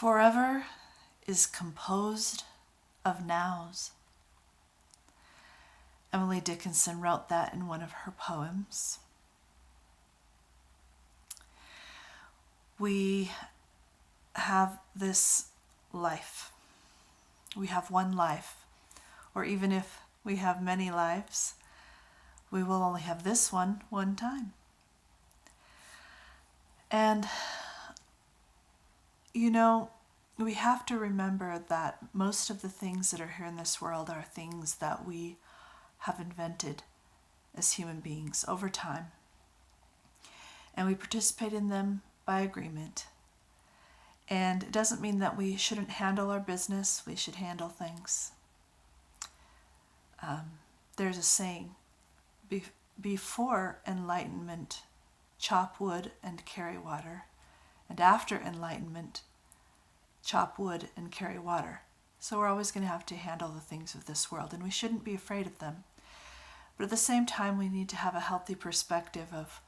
Forever is composed of nows. Emily Dickinson wrote that in one of her poems. We have this life. We have one life. Or even if we have many lives, we will only have this one time. And, we have to remember that most of the things that are here in this world are things that we have invented as human beings over time. And we participate in them by agreement. And it doesn't mean that we shouldn't handle our business. We should handle things. There's a saying, before enlightenment, chop wood and carry water. And after enlightenment, chop wood and carry water. So we're always going to have to handle the things of this world, and we shouldn't be afraid of them. But at the same time, we need to have a healthy perspective of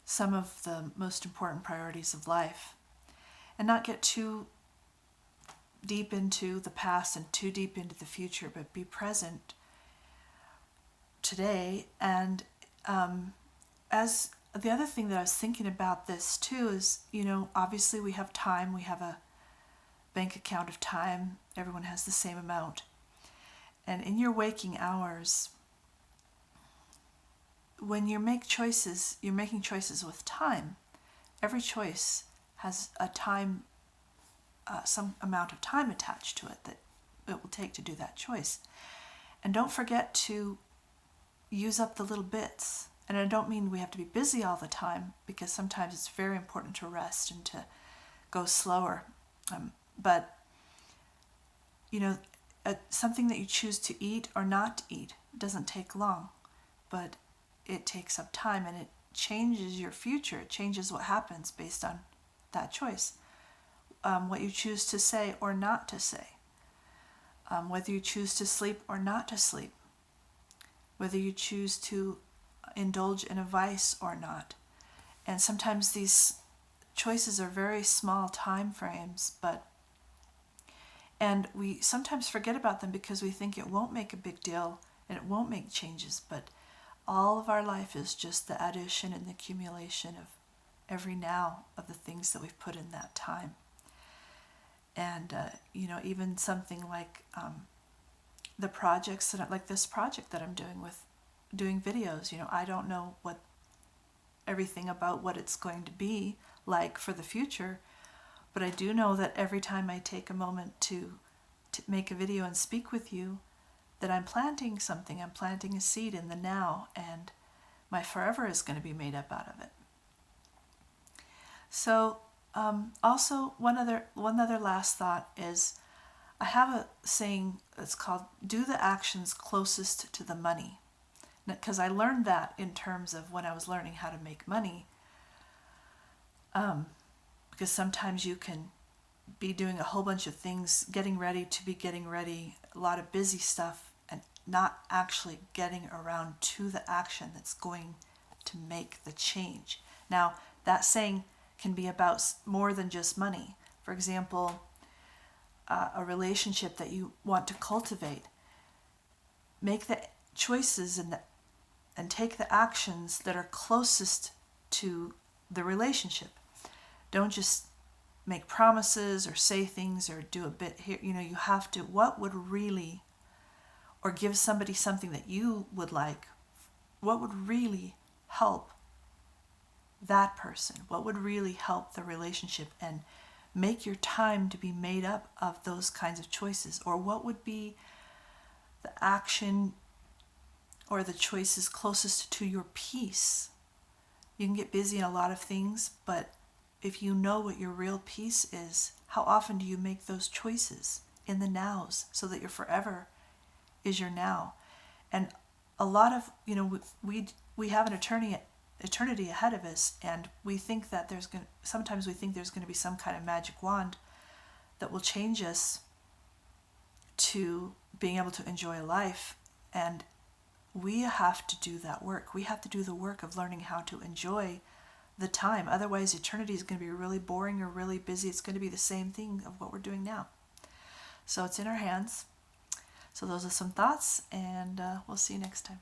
some of the most important priorities of life and not get too deep into the past and too deep into the future, but be present today. And as the other thing that I was thinking about this too is, obviously we have time, we have a bank account of time, everyone has the same amount. And in your waking hours, when you make choices, you're making choices with time. Every choice has a time, some amount of time attached to it that it will take to do that choice. And don't forget to use up the little bits. And I don't mean we have to be busy all the time, because sometimes it's very important to rest and to go slower. But something that you choose to eat or not to eat doesn't take long, but it takes up time, and it changes your future. It changes what happens based on that choice. What you choose to say or not to say. Whether you choose to sleep or not to sleep. Whether you choose to indulge in a vice or not. And sometimes these choices are very small time frames, and we sometimes forget about them because we think it won't make a big deal and it won't make changes, but all of our life is just the addition and the accumulation of every now of the things that we've put in that time. And even something like the projects like this project that I'm doing with doing videos, I don't know what everything about what it's going to be like for the future, but I do know that every time I take a moment to make a video and speak with you, that I'm planting something. I'm planting a seed in the now, and my forever is going to be made up out of it. So also one other last thought is, I have a saying that's called, do the actions closest to the money. Because I learned that in terms of when I was learning how to make money. Because sometimes you can be doing a whole bunch of things, getting ready, a lot of busy stuff, and not actually getting around to the action that's going to make the change. Now, that saying can be about more than just money. For example, a relationship that you want to cultivate. Make the choices and take the actions that are closest to the relationship. Don't just make promises or say things or do a bit here. You have to, what would really, or give somebody something that you would like, what would really help that person? What would really help the relationship? And make your time to be made up of those kinds of choices. Or what would be the action or the choices closest to your peace? You can get busy in a lot of things, but if you know what your real peace is, how often do you make those choices in the nows so that your forever is your now? And a lot of, we have an eternity ahead of us, and we think that sometimes we think there's going to be some kind of magic wand that will change us to being able to enjoy life. And we have to do that work. We have to do the work of learning how to enjoy the time. Otherwise, eternity is going to be really boring or really busy. It's going to be the same thing of what we're doing now. So it's in our hands. So those are some thoughts, and we'll see you next time.